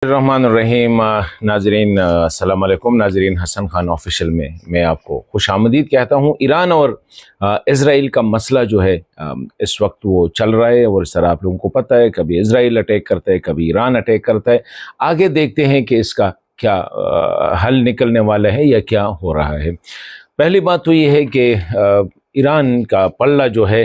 الرحمن الرحیم ناظرین السلام علیکم ناظرین، حسن خان آفیشل میں آپ کو خوش آمدید کہتا ہوں۔ ایران اور اسرائیل کا مسئلہ جو ہے اس وقت وہ چل رہا ہے، اور اس طرح آپ لوگوں کو پتہ ہے کبھی اسرائیل اٹیک کرتا ہے، کبھی ایران اٹیک کرتا ہے۔ آگے دیکھتے ہیں کہ اس کا کیا حل نکلنے والا ہے یا کیا ہو رہا ہے۔ پہلی بات تو یہ ہے کہ ایران کا پلڑا جو ہے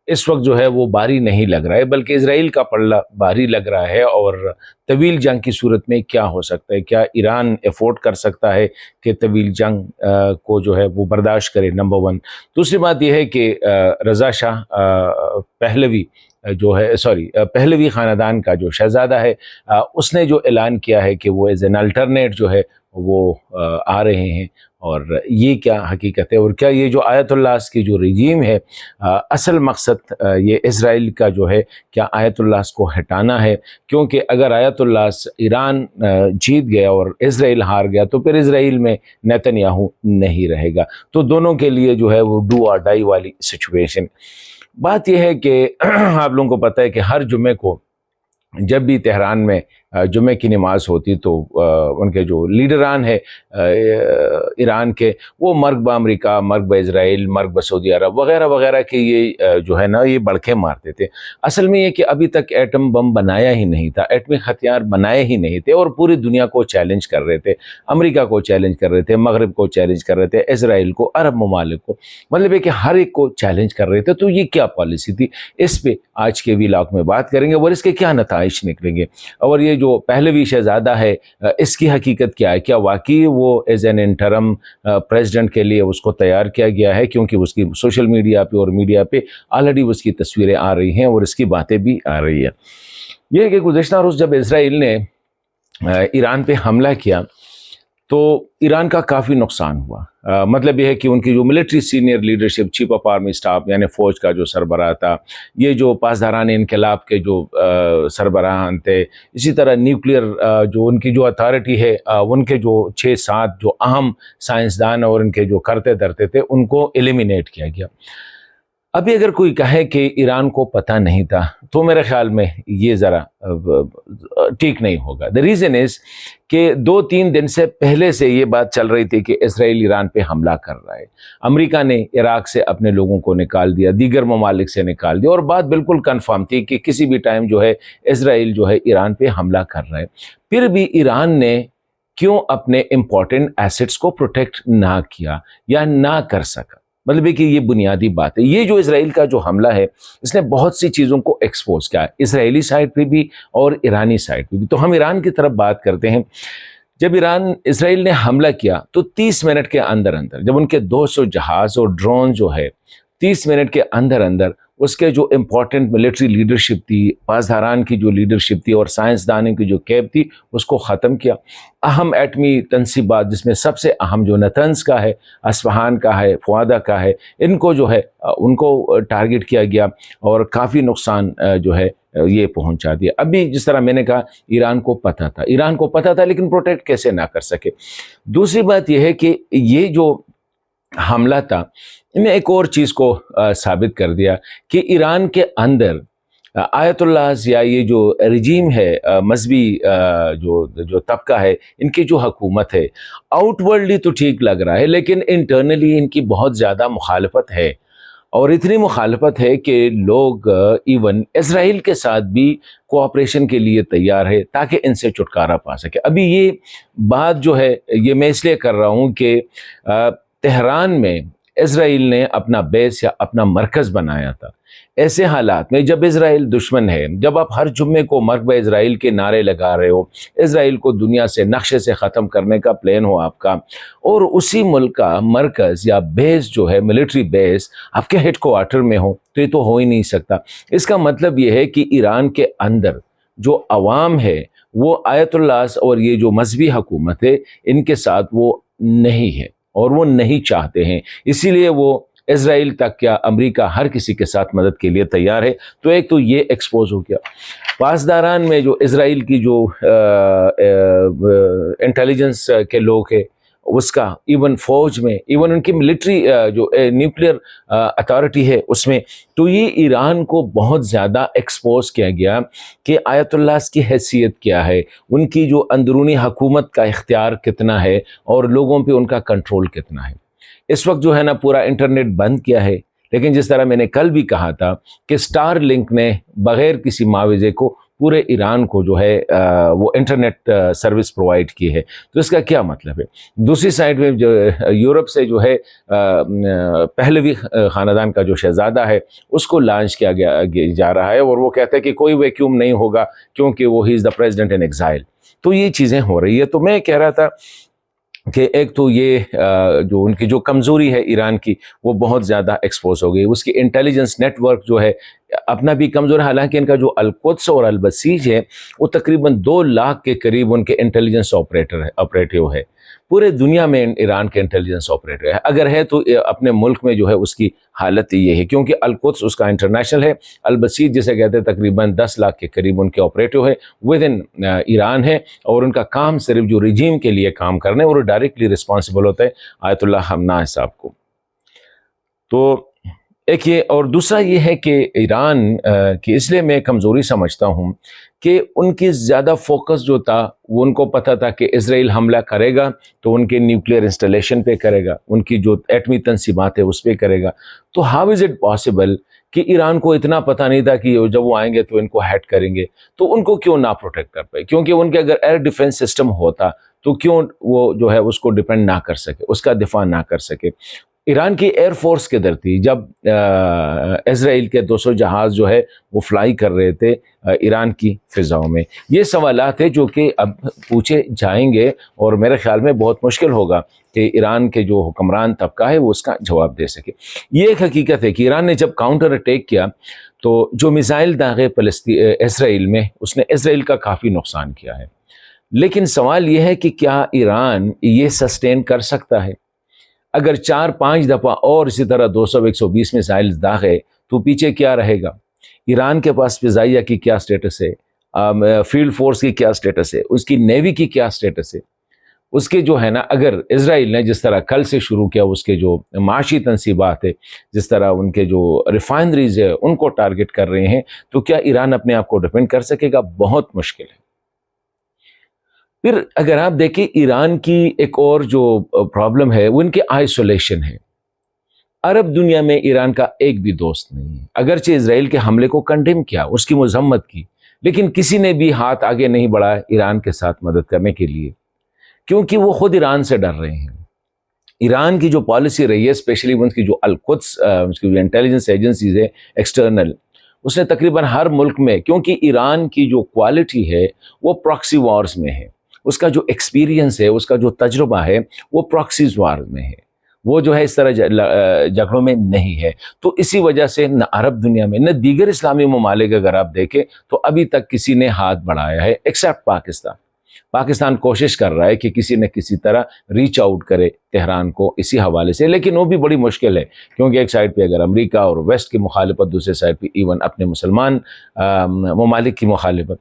اس وقت جو ہے وہ بھاری نہیں لگ رہا ہے، بلکہ اسرائیل کا پلڑا بھاری لگ رہا ہے۔ اور طویل جنگ کی صورت میں کیا ہو سکتا ہے، کیا ایران افورڈ کر سکتا ہے کہ طویل جنگ کو جو ہے وہ برداشت کرے، نمبر ون۔ دوسری بات یہ ہے کہ رضا شاہ پہلوی جو ہے پہلوی خاندان کا جو شہزادہ ہے، اس نے جو اعلان کیا ہے کہ وہ ایز این الٹرنیٹ جو ہے وہ آ رہے ہیں۔ اور یہ کیا حقیقت ہے، اور کیا یہ جو آیت اللہ کی جو رجیم ہے، اصل مقصد یہ اسرائیل کا جو ہے، کیا آیت اللہ کو ہٹانا ہے؟ کیونکہ اگر آیت اللہ ایران جیت گیا اور اسرائیل ہار گیا تو پھر اسرائیل میں نیتن یاہو نہیں رہے گا، تو دونوں کے لیے جو ہے وہ ڈو اور ڈائی والی سچویشن۔ بات یہ ہے کہ آپ لوگوں کو پتہ ہے کہ ہر جمعے کو جب بھی تہران میں جمعہ کی نماز ہوتی تو ان کے جو لیڈران ہیں ایران کے، وہ مرگ با امریکہ، مرگ با اسرائیل، مرگ با سعودی عرب وغیرہ وغیرہ کے یہ جو ہے نا یہ بڑکے مارتے تھے۔ اصل میں یہ کہ ابھی تک ایٹم بم بنایا ہی نہیں تھا، ایٹمی ہتھیار بنائے ہی نہیں تھے، اور پوری دنیا کو چیلنج کر رہے تھے، امریکہ کو چیلنج کر رہے تھے، مغرب کو چیلنج کر رہے تھے، اسرائیل کو، عرب ممالک کو، مطلب ہے کہ ہر ایک کو چیلنج کر رہے تھے۔ تو یہ کیا پالیسی تھی، اس پہ آج کے ویلاگ میں بات کریں گے، اور اس کے کیا نتائج نکلیں گے، اور یہ جو پہلوی شہزادہ ہے اس کی حقیقت کیا ہے، کیا واقعی وہ ایز این انٹرم پریزیڈنٹ کے لیے اس کو تیار کیا گیا ہے، کیونکہ اس کی سوشل میڈیا پہ اور میڈیا پہ آلریڈی اس کی تصویریں آ رہی ہیں اور اس کی باتیں بھی آ رہی ہیں۔ یہ کہ گزشتہ روز جب اسرائیل نے ایران پہ حملہ کیا تو ایران کا کافی نقصان ہوا، مطلب یہ ہے کہ ان کی جو military senior leadership, chief of army staff یعنی فوج کا جو سربراہ تھا، یہ جو پاسداران انقلاب کے جو سربراہان تھے، اسی طرح نیوکلیئر جو ان کی جو اتھارٹی ہے، ان کے جو 6-7 جو اہم سائنسدان اور ان کے جو کرتے دھرتے تھے، ان کو ایلیمینیٹ کیا گیا۔ ابھی اگر کوئی کہے کہ ایران کو پتہ نہیں تھا تو میرے خیال میں یہ ذرا ٹھیک نہیں ہوگا۔ the reason is کہ 2-3 دن سے پہلے سے یہ بات چل رہی تھی کہ اسرائیل ایران پہ حملہ کر رہا ہے، امریکہ نے عراق سے اپنے لوگوں کو نکال دیا، دیگر ممالک سے نکال دیا، اور بات بالکل کنفرم تھی کہ کسی بھی ٹائم جو ہے اسرائیل جو ہے ایران پہ حملہ کر رہا ہے۔ پھر بھی ایران نے کیوں اپنے امپورٹنٹ ایسٹس کو پروٹیکٹ نہ کیا یا نہ کر سکا؟ مطلب ہے کہ یہ بنیادی بات ہے۔ یہ جو اسرائیل کا جو حملہ ہے اس نے بہت سی چیزوں کو ایکسپوز کیا، اسرائیلی سائڈ پہ بھی اور ایرانی سائڈ پہ بھی۔ تو ہم ایران کی طرف بات کرتے ہیں۔ جب اسرائیل نے حملہ کیا تو 30 منٹ کے اندر جب ان کے 200 جہاز اور ڈرون جو ہے 30 منٹ کے اندر اس کے جو امپورٹنٹ ملٹری لیڈرشپ تھی، پاسداران کی جو لیڈرشپ تھی اور سائنسدانوں کی جو کیمپ تھی، اس کو ختم کیا۔ اہم ایٹمی تنصیبات جس میں سب سے اہم جو نتنز کا ہے، اصفہان کا ہے، فوادہ کا ہے، ان کو جو ہے ان کو ٹارگٹ کیا گیا اور کافی نقصان جو ہے یہ پہنچا دیا۔ ابھی جس طرح میں نے کہا ایران کو پتہ تھا لیکن پروٹیکٹ کیسے نہ کر سکے۔ دوسری بات یہ ہے کہ یہ جو حملہ تھا نے ایک اور چیز کو ثابت کر دیا کہ ایران کے اندر آیت اللہ یا یہ جو رجیم ہے، مذہبی جو طبقہ ہے، ان کی جو حکومت ہے، آؤٹ ورلڈلی تو ٹھیک لگ رہا ہے لیکن انٹرنلی ان کی بہت زیادہ مخالفت ہے، اور اتنی مخالفت ہے کہ لوگ ایون اسرائیل کے ساتھ بھی کوآپریشن کے لیے تیار ہے تاکہ ان سے چھٹکارا پا سکے۔ ابھی یہ بات جو ہے یہ میں اس لیے کر رہا ہوں کہ تہران میں اسرائیل نے اپنا بیس یا اپنا مرکز بنایا تھا۔ ایسے حالات میں جب اسرائیل دشمن ہے، جب آپ ہر جمعے کو مرگ با اسرائیل کے نعرے لگا رہے ہو، اسرائیل کو دنیا سے نقشے سے ختم کرنے کا پلان ہو آپ کا، اور اسی ملک کا مرکز یا بیس جو ہے ملٹری بیس آپ کے ہیڈ کوارٹر میں ہو، تو یہ تو ہو ہی نہیں سکتا۔ اس کا مطلب یہ ہے کہ ایران کے اندر جو عوام ہے وہ آیت اللہ اور یہ جو مذہبی حکومت ہے ان کے ساتھ وہ نہیں ہے اور وہ نہیں چاہتے ہیں، اسی لیے وہ اسرائیل تک یا امریکہ ہر کسی کے ساتھ مدد کے لیے تیار ہے۔ تو ایک تو یہ ایکسپوز ہو گیا۔ پاسداران میں جو اسرائیل کی جو انٹیلیجنس کے لوگ ہیں اس کا ایون فوج میں، ایون ان کی ملٹری جو نیوکلیئر اتھارٹی ہے اس میں، تو یہ ایران کو بہت زیادہ ایکسپوز کیا گیا کہ آیت اللہ کی حیثیت کیا ہے، ان کی جو اندرونی حکومت کا اختیار کتنا ہے اور لوگوں پہ ان کا کنٹرول کتنا ہے۔ اس وقت جو ہے نا پورا انٹرنیٹ بند کیا ہے، لیکن جس طرح میں نے کل بھی کہا تھا کہ سٹار لنک نے بغیر کسی معاوضے کو پورے ایران کو جو ہے وہ انٹرنیٹ سروس پرووائڈ کی ہے، تو اس کا کیا مطلب ہے؟ دوسری سائڈ میں جو یورپ سے جو ہے پہلوی خاندان کا جو شہزادہ ہے اس کو لانچ کیا جا رہا ہے، اور وہ کہتا ہے کہ کوئی ویکیوم نہیں ہوگا کیونکہ وہ ہی از دا پریزیڈنٹ ان ایگزائل۔ تو یہ چیزیں ہو رہی ہے۔ تو میں کہہ رہا تھا کہ ایک تو یہ جو ان کی جو کمزوری ہے ایران کی وہ بہت زیادہ ایکسپوز ہو گئی، اس کی انٹیلیجنس نیٹ ورک جو ہے اپنا بھی کمزور ہے، حالانکہ ان کا جو القدس اور البسیج ہے وہ تقریباً 2 لاکھ کے قریب ان کے انٹیلیجنس آپریٹیو ہے، پورے دنیا میں ایران کے انٹیلیجنس آپریٹر ہے، اگر ہے تو اپنے ملک میں جو ہے اس کی حالت یہ ہے، کیونکہ القدس اس کا انٹرنیشنل ہے، البسیج جسے کہتے ہیں تقریباً 10 لاکھ کے قریب ان کے آپریٹو ہے ود ان ایران ہے، اور ان کا کام صرف جو رجیم کے لیے کام کرنے اور ڈائریکٹلی رسپانسبل ہوتا ہے آیت اللہ خامنہ صاحب کو۔ تو ایک یہ، اور دوسرا یہ ہے کہ ایران کی اس لیے میں کمزوری سمجھتا ہوں کہ ان کی زیادہ فوکس جو تھا وہ ان کو پتہ تھا کہ اسرائیل حملہ کرے گا تو ان کے نیوکلیئر انسٹالیشن پہ کرے گا، ان کی جو ایٹمی تنصیبات ہے اس پہ کرے گا، تو ہاؤ از اٹ پاسبل کہ ایران کو اتنا پتہ نہیں تھا کہ جب وہ آئیں گے تو ان کو ہیٹ کریں گے، تو ان کو کیوں نہ پروٹیکٹ کر پائے؟ کیونکہ ان کے اگر ایئر ڈیفنس سسٹم ہوتا تو کیوں وہ جو ہے اس کو ڈیپینڈ نہ کر سکے، اس کا دفاع نہ کر سکے۔ ایران کی ایئر فورس کدھر تھی جب اسرائیل کے 200 جہاز جو ہے وہ فلائی کر رہے تھے ایران کی فضاؤں میں؟ یہ سوالات ہیں جو کہ اب پوچھے جائیں گے، اور میرے خیال میں بہت مشکل ہوگا کہ ایران کے جو حکمران طبقہ ہے وہ اس کا جواب دے سکے۔ یہ ایک حقیقت ہے کہ ایران نے جب کاؤنٹر اٹیک کیا تو جو میزائل داغے اسرائیل میں، اس نے اسرائیل کا کافی نقصان کیا ہے، لیکن سوال یہ ہے کہ کیا ایران یہ سسٹین کر سکتا ہے؟ اگر 4-5 دفعہ اور اسی طرح 200-120 میزائل داغے تو پیچھے کیا رہے گا؟ ایران کے پاس فضائیہ کی کیا سٹیٹس ہے، فیلڈ فورس کی کیا سٹیٹس ہے، اس کی نیوی کی کیا سٹیٹس ہے، اس کے جو ہے نا، اگر اسرائیل نے جس طرح کل سے شروع کیا اس کے جو معاشی تنصیبات ہے، جس طرح ان کے جو ریفائنریز ہے ان کو ٹارگٹ کر رہے ہیں، تو کیا ایران اپنے آپ کو ڈیفینڈ کر سکے گا؟ بہت مشکل ہے۔ پھر اگر آپ دیکھیں ایران کی ایک اور جو پرابلم ہے وہ ان کے آئسولیشن ہے۔ عرب دنیا میں ایران کا ایک بھی دوست نہیں ہے، اگرچہ اسرائیل کے حملے کو کنڈیم کیا، اس کی مذمت کی، لیکن کسی نے بھی ہاتھ آگے نہیں بڑھایا ایران کے ساتھ مدد کرنے کے لیے، کیونکہ وہ خود ایران سے ڈر رہے ہیں۔ ایران کی جو پالیسی رہی ہے، اسپیشلی ان کی جو القدس اس کی جو انٹیلیجنس ایجنسیز ہے ایکسٹرنل، اس نے تقریباً ہر ملک میں، کیونکہ ایران کی جو کوالٹی ہے وہ پراکسی وارز میں ہے، اس کا جو ایکسپیرینس ہے، اس کا جو تجربہ ہے وہ پراکسیز وار میں ہے، وہ جو ہے اس طرح جھگڑوں میں نہیں ہے۔ تو اسی وجہ سے نہ عرب دنیا میں نہ دیگر اسلامی ممالک اگر آپ دیکھیں تو ابھی تک کسی نے ہاتھ بڑھایا ہے ایکسیپٹ پاکستان کوشش کر رہا ہے کہ کسی نہ کسی طرح ریچ آؤٹ کرے تہران کو اسی حوالے سے، لیکن وہ بھی بڑی مشکل ہے، کیونکہ ایک سائڈ پہ اگر امریکہ اور ویسٹ کی مخالفت، دوسرے سائڈ پہ ایون اپنے مسلمان ممالک کی مخالفت،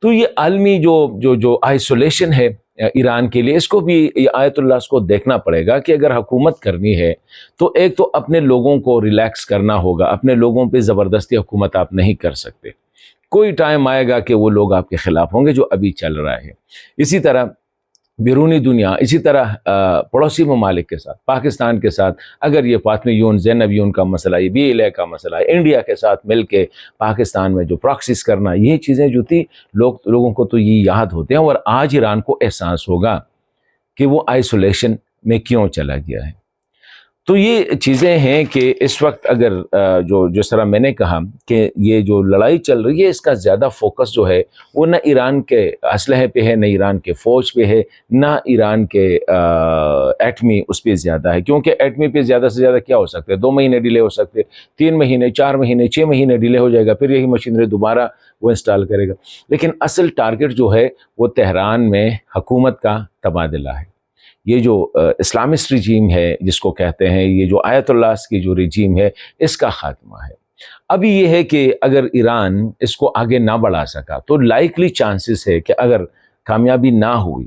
تو یہ عالمی جو آئسولیشن ہے ایران کے لیے، اس کو بھی آیت اللہ کو دیکھنا پڑے گا کہ اگر حکومت کرنی ہے تو ایک تو اپنے لوگوں کو ریلیکس کرنا ہوگا، اپنے لوگوں پہ زبردستی حکومت آپ نہیں کر سکتے، کوئی ٹائم آئے گا کہ وہ لوگ آپ کے خلاف ہوں گے جو ابھی چل رہا ہے۔ اسی طرح بیرونی دنیا، اسی طرح پڑوسی ممالک کے ساتھ، پاکستان کے ساتھ اگر یہ فاطمی یون، زینب یون کا مسئلہ، یہ بی ایل اے کا مسئلہ، انڈیا کے ساتھ مل کے پاکستان میں جو پراکسیز کرنا، یہ چیزیں جو تھی لوگوں کو تو یہ یاد ہوتے ہیں، اور آج ایران کو احساس ہوگا کہ وہ آئسولیشن میں کیوں چلا گیا ہے۔ تو یہ چیزیں ہیں کہ اس وقت اگر جس طرح میں نے کہا کہ یہ جو لڑائی چل رہی ہے، اس کا زیادہ فوکس جو ہے وہ نہ ایران کے اسلحے پہ ہے، نہ ایران کے فوج پہ ہے، نہ ایران کے ایٹمی اس پہ زیادہ ہے، کیونکہ ایٹمی پہ زیادہ سے زیادہ کیا ہو سکتے ہیں؟ 2 مہینے ڈیلے ہو سکتے، 3 مہینے، 4 مہینے، 6 مہینے ڈیلے ہو جائے گا، پھر یہی مشینری دوبارہ وہ انسٹال کرے گا، لیکن اصل ٹارگٹ جو ہے وہ تہران میں حکومت کا تبادلہ ہے۔ یہ جو اسلامسٹ رجیم ہے جس کو کہتے ہیں، یہ جو آیت اللہ کی جو رجیم ہے، اس کا خاتمہ ہے۔ ابھی یہ ہے کہ اگر ایران اس کو آگے نہ بڑھا سکا تو لائکلی چانسز ہے کہ اگر کامیابی نہ ہوئی